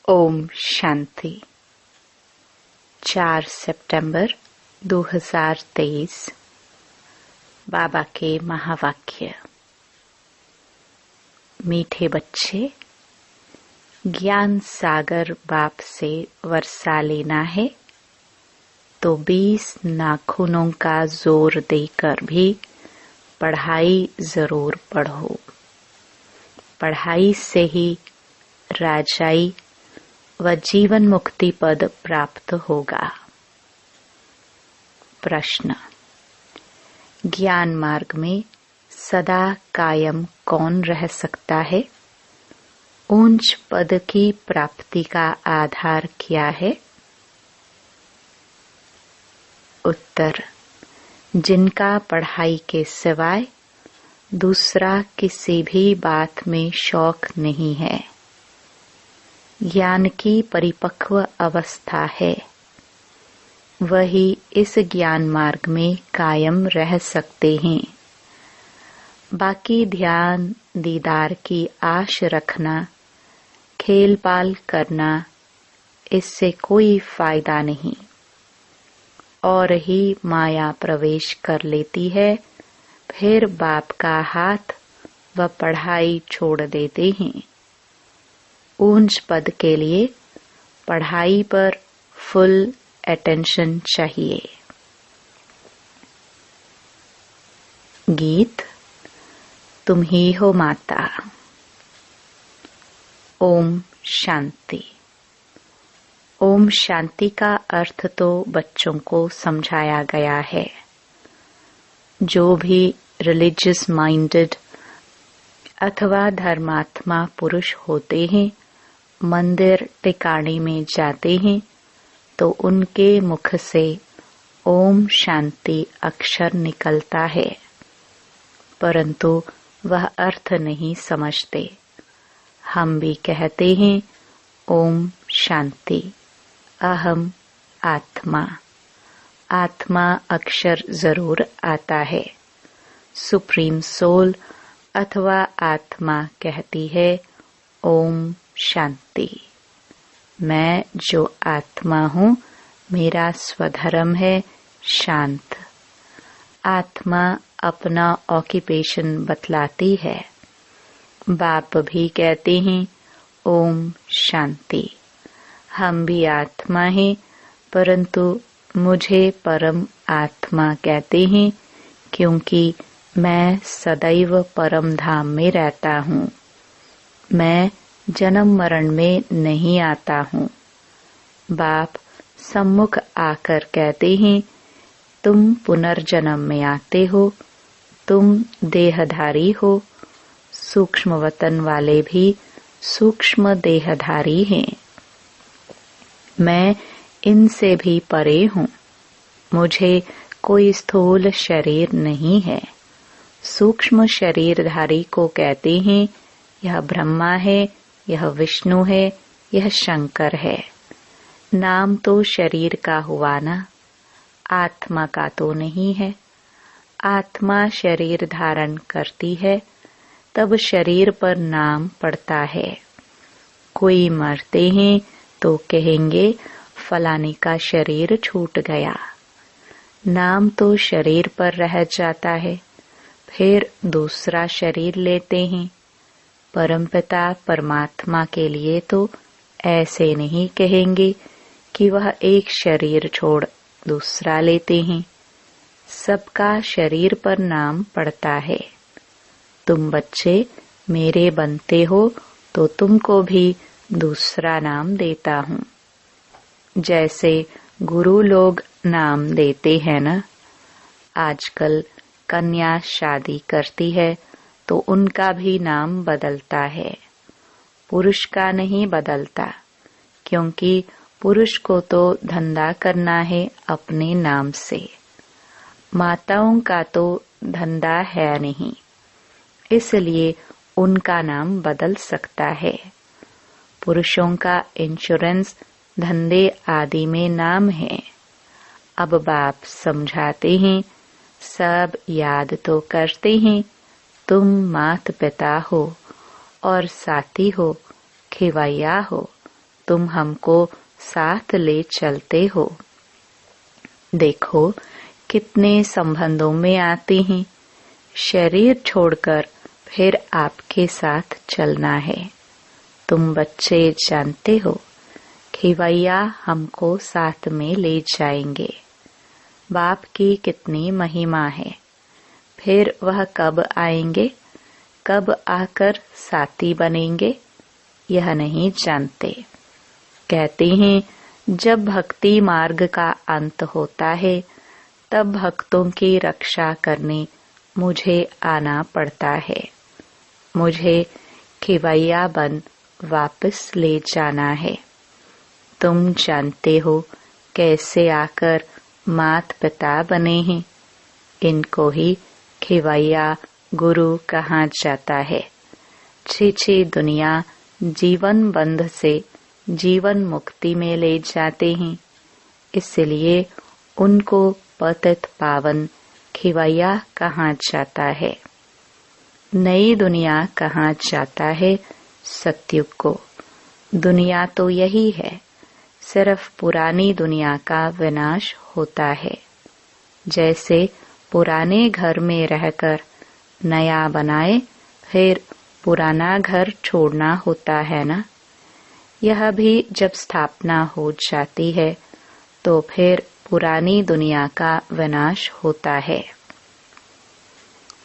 ओम शांति। 4 सितंबर 2023। बाबा के महावाक्य। मीठे बच्चे, ज्ञान सागर बाप से वर्षा लेना है तो 20 नाखूनों का जोर देकर भी पढ़ाई जरूर पढ़ो। पढ़ाई से ही राजाई व जीवन मुक्ति पद प्राप्त होगा। प्रश्न। ज्ञान मार्ग में सदा कायम कौन रह सकता है? ऊंच पद की प्राप्ति का आधार क्या है? उत्तर। जिनका पढ़ाई के सिवाय दूसरा किसी भी बात में शौक नहीं है, ज्ञान की परिपक्व अवस्था है, वही इस ज्ञान मार्ग में कायम रह सकते हैं। बाकी ध्यान दीदार की आश रखना, खेल पाल करना, इससे कोई फायदा नहीं और ही माया प्रवेश कर लेती है। फिर बाप का हाथ व पढ़ाई छोड़ देते हैं। ऊंच पद के लिए पढ़ाई पर फुल अटेंशन चाहिए। गीत। तुम ही हो माता। ओम शांति। ओम शांति का अर्थ तो बच्चों को समझाया गया है। जो भी रिलीजियस माइंडेड अथवा धर्मात्मा पुरुष होते हैं, मंदिर टिकाणे में जाते हैं तो उनके मुख से ओम शांति अक्षर निकलता है, परंतु वह अर्थ नहीं समझते। हम भी कहते हैं ओम शांति, अहम आत्मा। आत्मा अक्षर जरूर आता है। सुप्रीम सोल अथवा आत्मा कहती है ओम शांति। मैं जो आत्मा हूँ, मेरा स्वधर्म है शांत। आत्मा अपना ऑक्यूपेशन बतलाती है। बाप भी कहते हैं ओम शांति। हम भी आत्मा हैं, परंतु मुझे परम आत्मा कहते हैं, क्योंकि मैं सदैव परम धाम में रहता हूँ। मैं जन्म मरण में नहीं आता हूँ। बाप सम्मुख आकर कहते हैं, तुम पुनर्जन्म में आते हो, तुम देहधारी हो। सूक्ष्म वतन वाले भी सूक्ष्म देहधारी हैं। मैं इनसे भी परे हूँ। मुझे कोई स्थूल शरीर नहीं है। सूक्ष्म शरीरधारी को कहते हैं यह ब्रह्मा है, यह विष्णु है, यह शंकर है। नाम तो शरीर का हुआ ना, आत्मा का तो नहीं है। आत्मा शरीर धारण करती है, तब शरीर पर नाम पड़ता है। कोई मरते हैं तो कहेंगे फलाने का शरीर छूट गया। नाम तो शरीर पर रह जाता है, फिर दूसरा शरीर लेते हैं। परमपिता परमात्मा के लिए तो ऐसे नहीं कहेंगे कि वह एक शरीर छोड़ दूसरा लेते हैं। सबका शरीर पर नाम पड़ता है। तुम बच्चे मेरे बनते हो तो तुमको भी दूसरा नाम देता हूँ। जैसे गुरु लोग नाम देते हैं ना। आजकल कन्या शादी करती है तो उनका भी नाम बदलता है। पुरुष का नहीं बदलता, क्योंकि पुरुष को तो धंधा करना है अपने नाम से। माताओं का तो धंधा है नहीं, इसलिए उनका नाम बदल सकता है। पुरुषों का इंश्योरेंस धंधे आदि में नाम है। अब बाप समझाते हैं, सब याद तो करते हैं, तुम मात पिता हो और साथी हो, खिवैया हो, तुम हमको साथ ले चलते हो। देखो कितने संबंधों में आते हैं। शरीर छोड़कर फिर आपके साथ चलना है। तुम बच्चे जानते हो कि भैया हमको साथ में ले जाएंगे। बाप की कितनी महिमा है। फिर वह कब आएंगे, कब आकर साथी बनेंगे, यह नहीं जानते। कहते हैं जब भक्ति मार्ग का अंत होता है तब भक्तों की रक्षा करने मुझे आना पड़ता है। मुझे खिवैया बन वापस ले जाना है। तुम जानते हो कैसे आकर मात पिता बने हैं। इनको ही खिवैया गुरु कहा जाता है। छी दुनिया जीवन बंध से जीवन मुक्ति में ले जाते हैं, इसलिए उनको पतित पावन खिवैया कहा जाता है। नई दुनिया कहा जाता है सतयुग को। दुनिया तो यही है, सिर्फ पुरानी दुनिया का विनाश होता है। जैसे पुराने घर में रहकर नया बनाए फिर पुराना घर छोड़ना होता है ना। यह भी जब स्थापना हो जाती है तो फिर पुरानी दुनिया का विनाश होता है।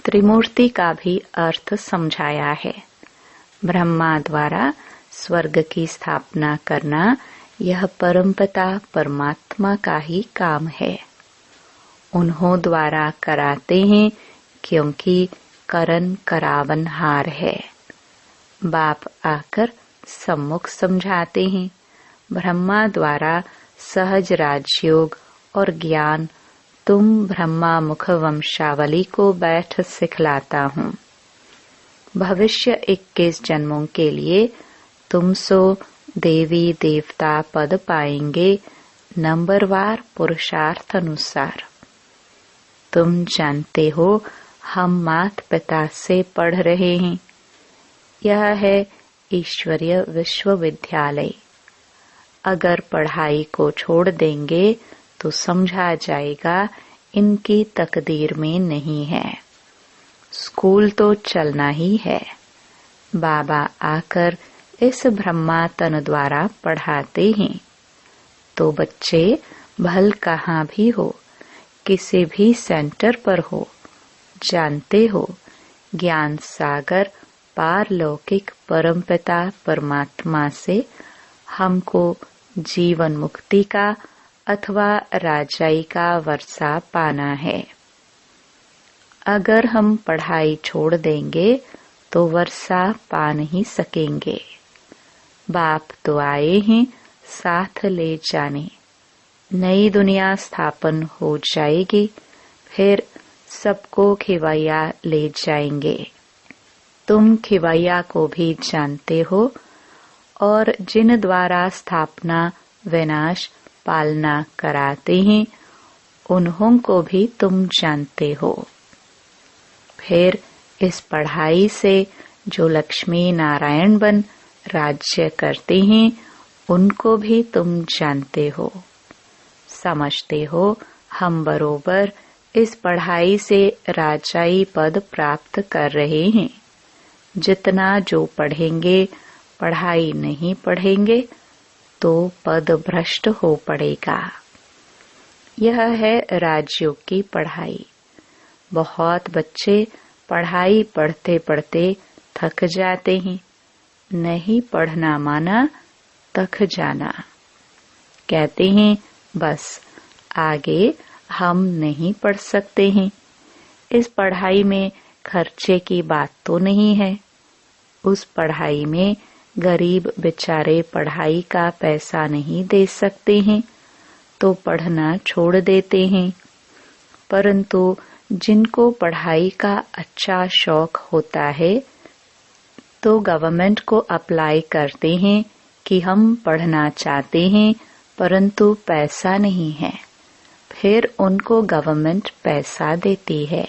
त्रिमूर्ति का भी अर्थ समझाया है। ब्रह्मा द्वारा स्वर्ग की स्थापना करना यह परमपिता परमात्मा का ही काम है। उन्हों द्वारा कराते हैं क्योंकि करन करावन हार है। बाप आकर सम्मुख समझाते हैं। ब्रह्मा द्वारा सहज राजयोग और ज्ञान तुम ब्रह्मा मुख वंशावली को बैठ सिखलाता हूँ। भविष्य 21 जन्मों के लिए तुम सो देवी देवता पद पाएंगे नंबरवार पुरुषार्थ अनुसार। तुम जानते हो हम मात पिता से पढ़ रहे हैं। यह है ईश्वरीय विश्वविद्यालय। अगर पढ़ाई को छोड़ देंगे तो समझा जाएगा इनकी तकदीर में नहीं है। स्कूल तो चलना ही है। बाबा आकर इस ब्रह्मा तन द्वारा पढ़ाते हैं। तो बच्चे भल कहाँ भी हो, किसी भी सेंटर पर हो, जानते हो ज्ञान सागर पारलौकिक परमपिता परमात्मा से हमको जीवन मुक्ति का अथवा राजाई का वर्षा पाना है। अगर हम पढ़ाई छोड़ देंगे तो वर्षा पा नहीं सकेंगे। बाप तो आए हैं साथ ले जाने। नई दुनिया स्थापन हो जाएगी, फिर सबको खिवैया ले जाएंगे। तुम खिवैया को भी जानते हो और जिन द्वारा स्थापना विनाश पालना कराते हैं उन्हों को भी तुम जानते हो। फिर इस पढ़ाई से जो लक्ष्मी नारायण बन राज्य करते हैं उनको भी तुम जानते हो। समझते हो हम बरोबर इस पढ़ाई से राजाई पद प्राप्त कर रहे हैं। जितना जो पढ़ेंगे, पढ़ाई नहीं पढ़ेंगे तो पद भ्रष्ट हो पड़ेगा। यह है राजयोग की पढ़ाई। बहुत बच्चे पढ़ाई पढ़ते पढ़ते थक जाते हैं। नहीं पढ़ना माना थक जाना। कहते हैं बस आगे हम नहीं पढ़ सकते हैं। इस पढ़ाई में खर्चे की बात तो नहीं है। उस पढ़ाई में गरीब बेचारे पढ़ाई का पैसा नहीं दे सकते हैं तो पढ़ना छोड़ देते हैं। परंतु जिनको पढ़ाई का अच्छा शौक होता है तो गवर्नमेंट को अप्लाई करते हैं कि हम पढ़ना चाहते हैं परंतु पैसा नहीं है। फिर उनको गवर्नमेंट पैसा देती है।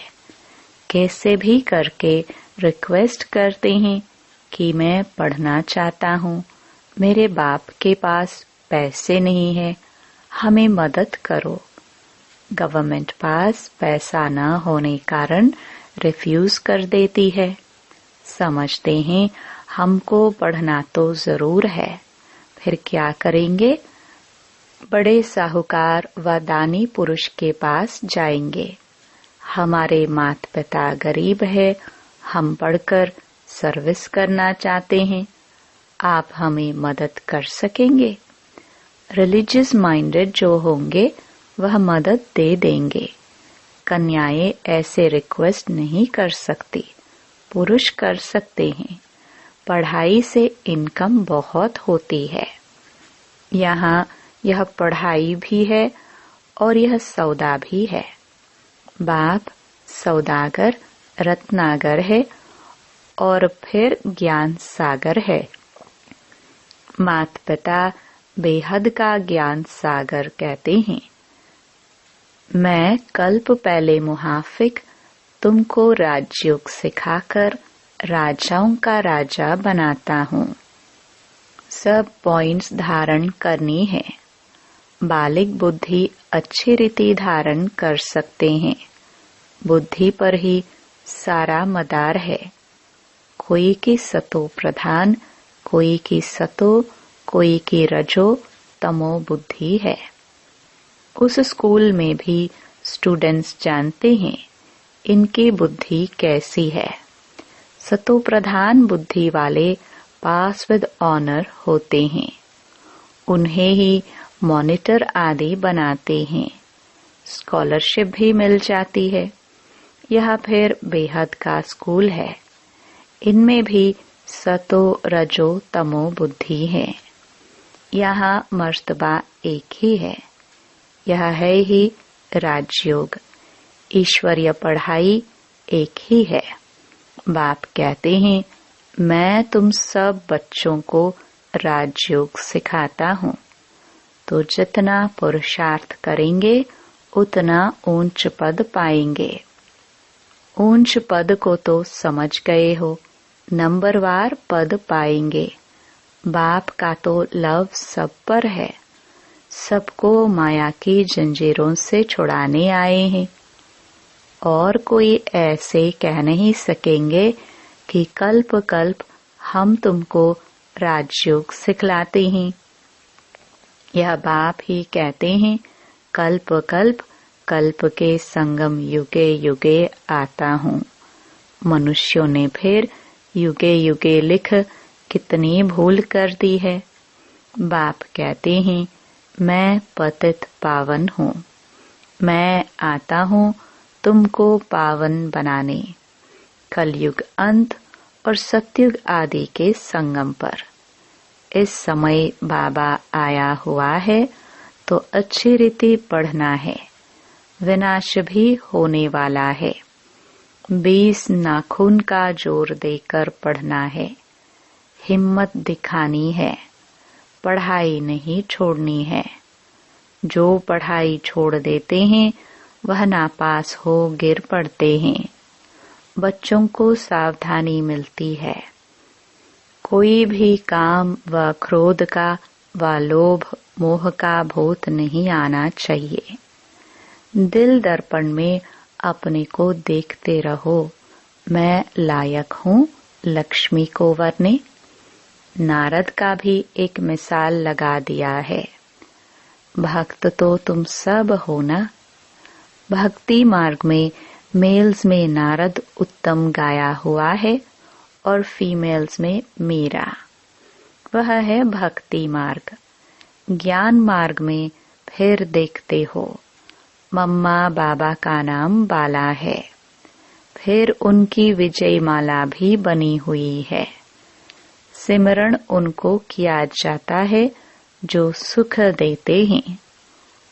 कैसे भी करके रिक्वेस्ट करते हैं कि मैं पढ़ना चाहता हूँ, मेरे बाप के पास पैसे नहीं है, हमें मदद करो। गवर्नमेंट पास पैसा न होने कारण रिफ्यूज कर देती है। समझते हैं हमको पढ़ना तो जरूर है, फिर क्या करेंगे? बड़े साहूकार व दानी पुरुष के पास जाएंगे। हमारे माता पिता गरीब है, हम पढ़कर सर्विस करना चाहते हैं, आप हमें मदद कर सकेंगे? रिलीजियस माइंडेड जो होंगे वह मदद दे देंगे। कन्याएं ऐसे रिक्वेस्ट नहीं कर सकती, पुरुष कर सकते हैं। पढ़ाई से इनकम बहुत होती है। यहाँ यह पढ़ाई भी है और यह सौदा भी है। बाप सौदागर रत्नागर है और फिर ज्ञान सागर है। माता पिता बेहद का ज्ञान सागर कहते हैं। मैं कल्प पहले मुहाफिक तुमको राजयोग सिखाकर राजाओं का राजा बनाता हूँ। सब पॉइंट्स धारण करनी है। बालिक बुद्धि अच्छी रीति धारण कर सकते हैं। बुद्धि पर ही सारा मदार है। कोई की सतो प्रधान, कोई की सतो, कोई की रजो तमो बुद्धि है। उस स्कूल में भी स्टूडेंट्स जानते हैं इनकी बुद्धि कैसी है। सतो प्रधान बुद्धि वाले पास विद ऑनर होते हैं। उन्हें ही मॉनिटर आदि बनाते हैं। स्कॉलरशिप भी मिल जाती है। यह फिर बेहद का स्कूल है। इनमें भी सतो रजो तमो बुद्धि है। यहाँ मर्तबा एक ही है। यह है ही राजयोग। ईश्वरीय पढ़ाई एक ही है। बाप कहते हैं मैं तुम सब बच्चों को राजयोग सिखाता हूँ। तो जितना पुरुषार्थ करेंगे उतना ऊंच पद पाएंगे। ऊंच पद को तो समझ गए हो, नंबरवार पद पाएंगे। बाप का तो लव सब पर है। सबको माया की जंजीरों से छुड़ाने आए हैं। और कोई ऐसे कह नहीं सकेंगे कि कल्प कल्प हम तुमको राजयोग सिखलाते हैं। यह बाप ही कहते हैं कल्प कल्प कल्प के संगम युगे युगे आता हूँ। मनुष्यों ने फिर युगे युगे लिख कितनी भूल कर दी है। बाप कहते हैं मैं पतित पावन हूँ। मैं आता हूँ तुमको पावन बनाने। कलयुग अंत और सतयुग आदि के संगम पर इस समय बाबा आया हुआ है तो अच्छी रीति पढ़ना है। विनाश भी होने वाला है। 20 नाखून का जोर देकर पढ़ना है। हिम्मत दिखानी है। पढ़ाई नहीं छोड़नी है। जो पढ़ाई छोड़ देते हैं वह नापास हो गिर पड़ते हैं। बच्चों को सावधानी मिलती है। कोई भी काम व क्रोध का व लोभ मोह का भूत नहीं आना चाहिए। दिल दर्पण में अपने को देखते रहो, मैं लायक हूँ लक्ष्मी को वरने। नारद का भी एक मिसाल लगा दिया है। भक्त तो तुम सब हो ना। भक्ति मार्ग में मेल्स में नारद उत्तम गाया हुआ है और फीमेल्स में मीरा। वह है भक्ति मार्ग। ज्ञान मार्ग में फिर देखते हो मम्मा बाबा का नाम बाला है। फिर उनकी विजय माला भी बनी हुई है। सिमरण उनको किया जाता है जो सुख देते हैं,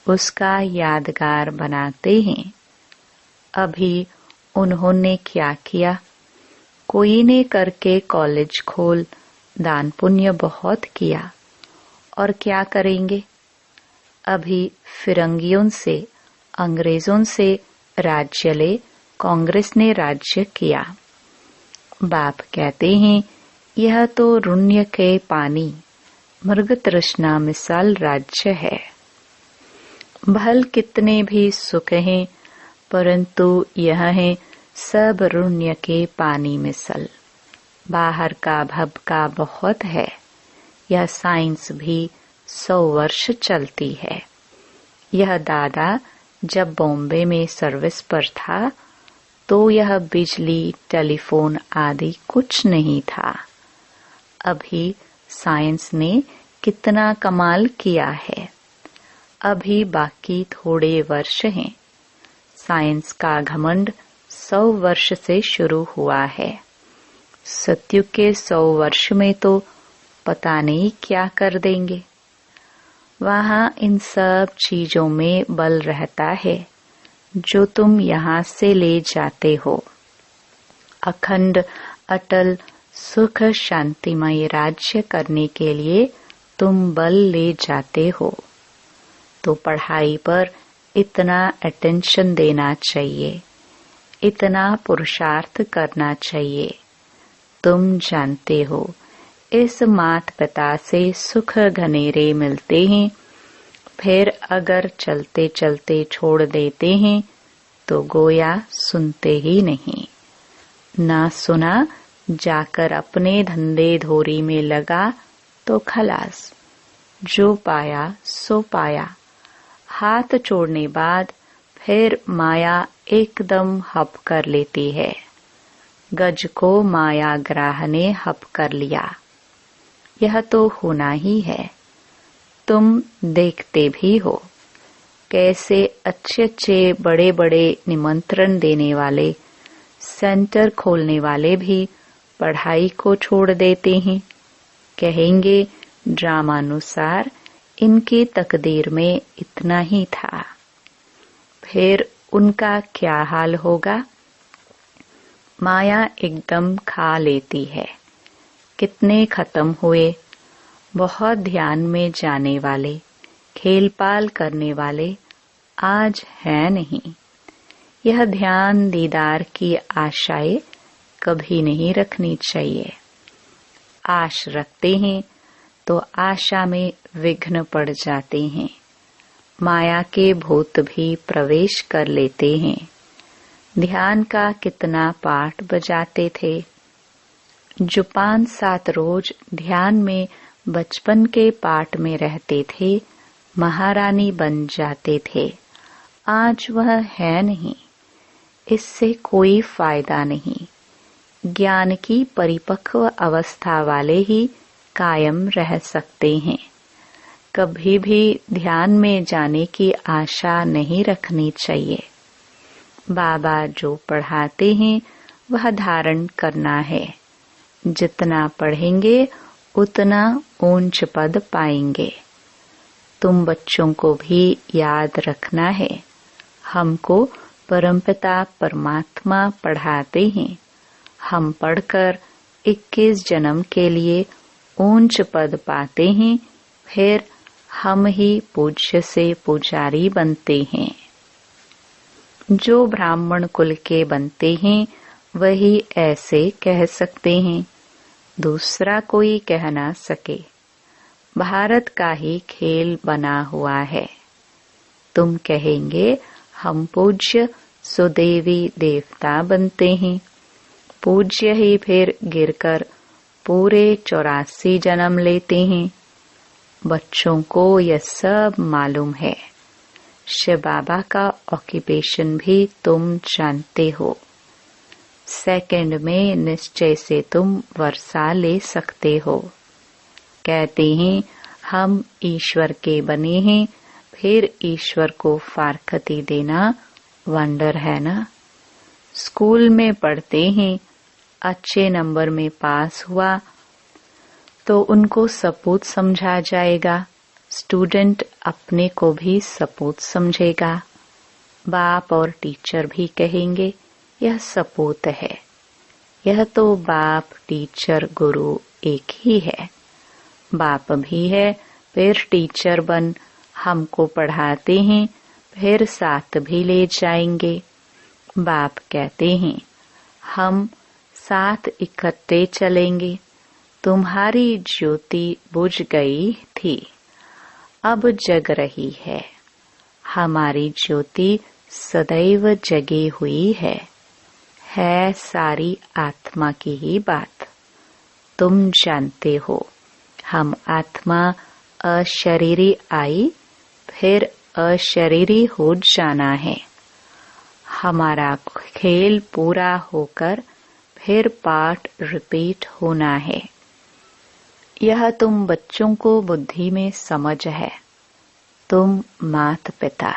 उसका यादगार बनाते हैं। अभी उन्होंने क्या किया? कोई ने करके कॉलेज खोल, दान पुण्य बहुत किया। और क्या करेंगे? अभी फिरंगियों से, अंग्रेजों से राज्य ले, कांग्रेस ने राज्य किया। बाप कहते हैं यह तो रुण्य के पानी, मृग तृष्णा मिसाल राज्य है। भल कितने भी सुख हैं, परंतु यह है सब ऋण्य के पानी मिसल। बाहर का भब का बहुत है, यह साइंस भी 100 वर्ष चलती है। यह दादा जब बॉम्बे में सर्विस पर था तो यह बिजली, टेलीफोन आदि कुछ नहीं था। अभी साइंस ने कितना कमाल किया है। अभी बाकी थोड़े वर्ष हैं। साइंस का घमंड 100 वर्ष से शुरू हुआ है। सत्युग के 100 वर्ष में तो पता नहीं क्या कर देंगे। वहाँ इन सब चीजों में बल रहता है जो तुम यहाँ से ले जाते हो। अखंड अटल सुख शांतिमय राज्य करने के लिए तुम बल ले जाते हो, तो पढ़ाई पर इतना अटेंशन देना चाहिए, इतना पुरुषार्थ करना चाहिए। तुम जानते हो इस मात पिता से सुख घनेरे मिलते हैं, फिर अगर चलते चलते छोड़ देते हैं तो गोया सुनते ही नहीं। ना सुना, जाकर अपने धंधे धोरी में लगा तो खलास। जो पाया सो पाया। हाथ छोड़ने बाद फिर माया एकदम हप कर लेती है। गज को माया ग्राह ने हप कर लिया। यह तो होना ही है। तुम देखते भी हो कैसे अच्छे अच्छे बड़े बड़े निमंत्रण देने वाले, सेंटर खोलने वाले भी पढ़ाई को छोड़ देते हैं। कहेंगे ड्रामानुसार इनकी तकदीर में इतना ही था। फिर उनका क्या हाल होगा? माया एकदम खा लेती है। कितने खत्म हुए। बहुत ध्यान में जाने वाले, खेलपाल करने वाले आज है नहीं। यह ध्यान दीदार की आशाएं कभी नहीं रखनी चाहिए। आश रखते हैं तो आशा में विघ्न पड़ जाते हैं। माया के भूत भी प्रवेश कर लेते हैं। ध्यान का कितना पाठ बजाते थे। जो 5-7 रोज ध्यान में बचपन के पाठ में रहते थे, महारानी बन जाते थे। आज वह है नहीं। इससे कोई फायदा नहीं। ज्ञान की परिपक्व अवस्था वाले ही कायम रह सकते हैं। कभी भी ध्यान में जाने की आशा नहीं रखनी चाहिए। बाबा जो पढ़ाते हैं वह धारण करना है। जितना पढ़ेंगे उतना ऊंच पद पाएंगे। तुम बच्चों को भी याद रखना है, हमको परमपिता परमात्मा पढ़ाते हैं। हम पढ़कर 21 जन्म के लिए ऊंच पद पाते हैं, फिर हम ही पूज्य से पुजारी बनते हैं। जो ब्राह्मण कुल के बनते हैं वही ऐसे कह सकते हैं, दूसरा कोई कह ना सके। भारत का ही खेल बना हुआ है। तुम कहेंगे हम पूज्य सुदेवी देवता बनते हैं। पूज्य ही फिर गिरकर पूरे 84 जन्म लेते हैं। बच्चों को यह सब मालूम है। शिव बाबा का ऑक्यूपेशन भी तुम जानते हो। सेकंड में निश्चय से तुम वर्षा ले सकते हो। कहते हैं हम ईश्वर के बने हैं, फिर ईश्वर को फारकती देना वंडर है ना। स्कूल में पढ़ते हैं, अच्छे नंबर में पास हुआ तो उनको सपूत समझा जाएगा। स्टूडेंट अपने को भी सपूत समझेगा। बाप और टीचर भी कहेंगे यह सपूत है। यह तो बाप, टीचर, गुरु एक ही है। बाप भी है, फिर टीचर बन हमको पढ़ाते हैं, फिर साथ भी ले जाएंगे। बाप कहते हैं हम साथ इकट्ठे चलेंगे, तुम्हारी ज्योति बुझ गई थी, अब जग रही है। हमारी ज्योति सदैव जगी हुई है सारी आत्मा की ही बात। तुम जानते हो, हम आत्मा अशरीरी आई, फिर अशरीरी हो जाना है। हमारा खेल पूरा होकर फिर पाठ रिपीट होना है। यह तुम बच्चों को बुद्धि में समझ है। तुम माता पिता,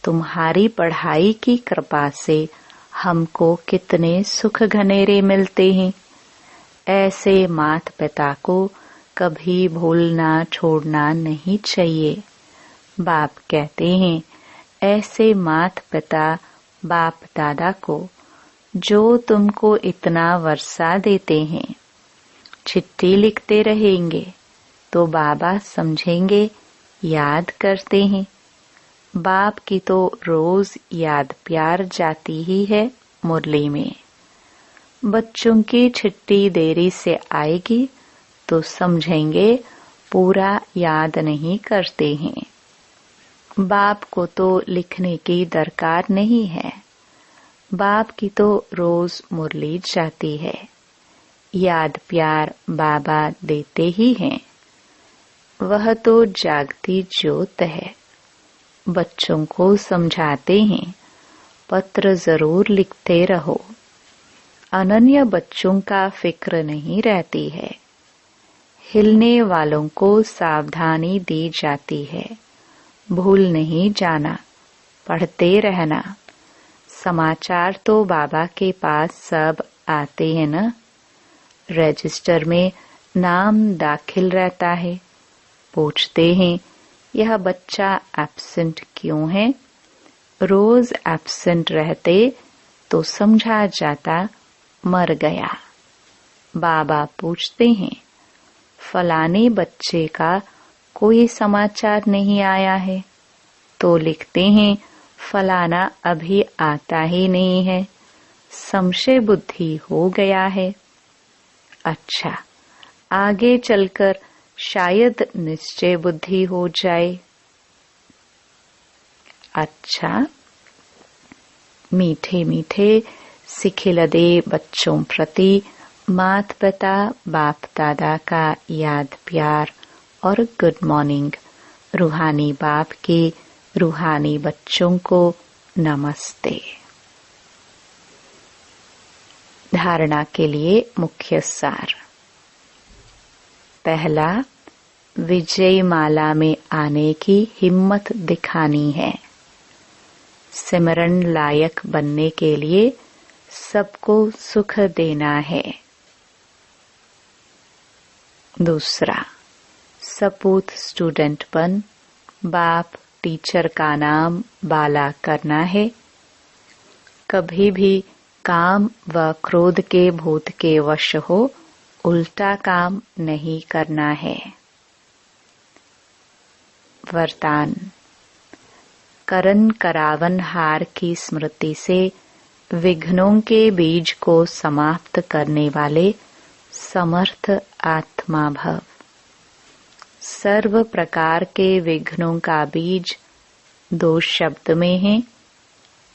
तुम्हारी पढ़ाई की कृपा से हमको कितने सुख घनेरे मिलते हैं। ऐसे माता पिता को कभी भूलना छोड़ना नहीं चाहिए। बाप कहते हैं, ऐसे माता पिता बाप दादा को जो तुमको इतना वर्षा देते हैं, चिट्ठी लिखते रहेंगे तो बाबा समझेंगे याद करते हैं। बाप की तो रोज याद प्यार जाती ही है मुरली में। बच्चों की चिट्ठी देरी से आएगी तो समझेंगे पूरा याद नहीं करते हैं। बाप को तो लिखने की दरकार नहीं है। बाप की तो रोज मुरली जाती है। याद प्यार बाबा देते ही हैं। वह तो जागती ज्योत है। बच्चों को समझाते हैं, पत्र जरूर लिखते रहो। अनन्य बच्चों का फिक्र नहीं रहती है। हिलने वालों को सावधानी दी जाती है। भूल नहीं जाना, पढ़ते रहना। समाचार तो बाबा के पास सब आते हैं न। रजिस्टर में नाम दाखिल रहता है। पूछते हैं, यह बच्चा एब्सेंट क्यों है? रोज एब्सेंट रहते तो समझा जाता मर गया। बाबा पूछते हैं, फलाने बच्चे का कोई समाचार नहीं आया है? तो लिखते हैं, फलाना अभी आता ही नहीं है, संशय बुद्धि हो गया है। अच्छा, आगे चलकर शायद निश्चय बुद्धि हो जाए। अच्छा, मीठे मीठे सिखिलदे बच्चों प्रति माता पिता बाप दादा का याद प्यार और गुड मॉर्निंग। रूहानी बाप के रूहानी बच्चों को नमस्ते। धारणा के लिए मुख्य सार। पहला, विजय माला में आने की हिम्मत दिखानी है। सिमरन लायक बनने के लिए सबको सुख देना है। दूसरा, सपूत स्टूडेंट बन बाप टीचर का नाम बाला करना है। कभी भी काम व क्रोध के भूत के वश हो उल्टा काम नहीं करना है। वरदान। करन करावन हार की स्मृति से विघ्नों के बीज को समाप्त करने वाले समर्थ आत्मा भव। सर्व प्रकार के विघ्नों का बीज दो शब्द में है,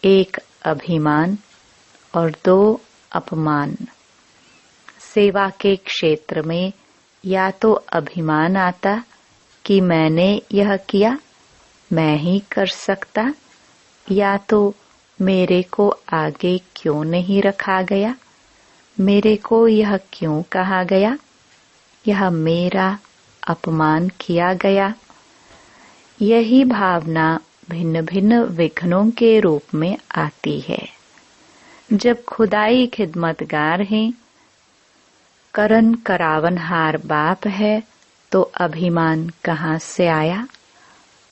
एक अभिमान और दो अपमान। सेवा के क्षेत्र में या तो अभिमान आता कि मैंने यह किया, मैं ही कर सकता, या तो मेरे को आगे क्यों नहीं रखा गया, मेरे को यह क्यों कहा गया, यह मेरा अपमान किया गया। यही भावना भिन्न भिन्न विघ्नों के रूप में आती है। जब खुदाई खिदमतगार हैं, करन करावनहार बाप है, तो अभिमान कहाँ से आया,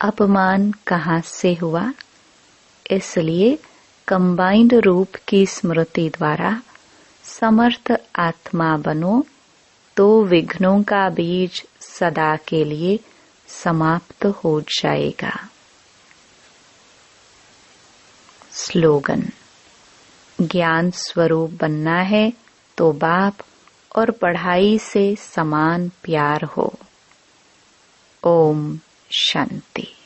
अपमान कहाँ से हुआ? इसलिए कंबाइंड रूप की स्मृति द्वारा समर्थ आत्मा बनो तो विघ्नों का बीज सदा के लिए समाप्त हो जाएगा। स्लोगन। ज्ञान स्वरूप बनना है तो बाप और पढ़ाई से समान प्यार हो। ओम शांति।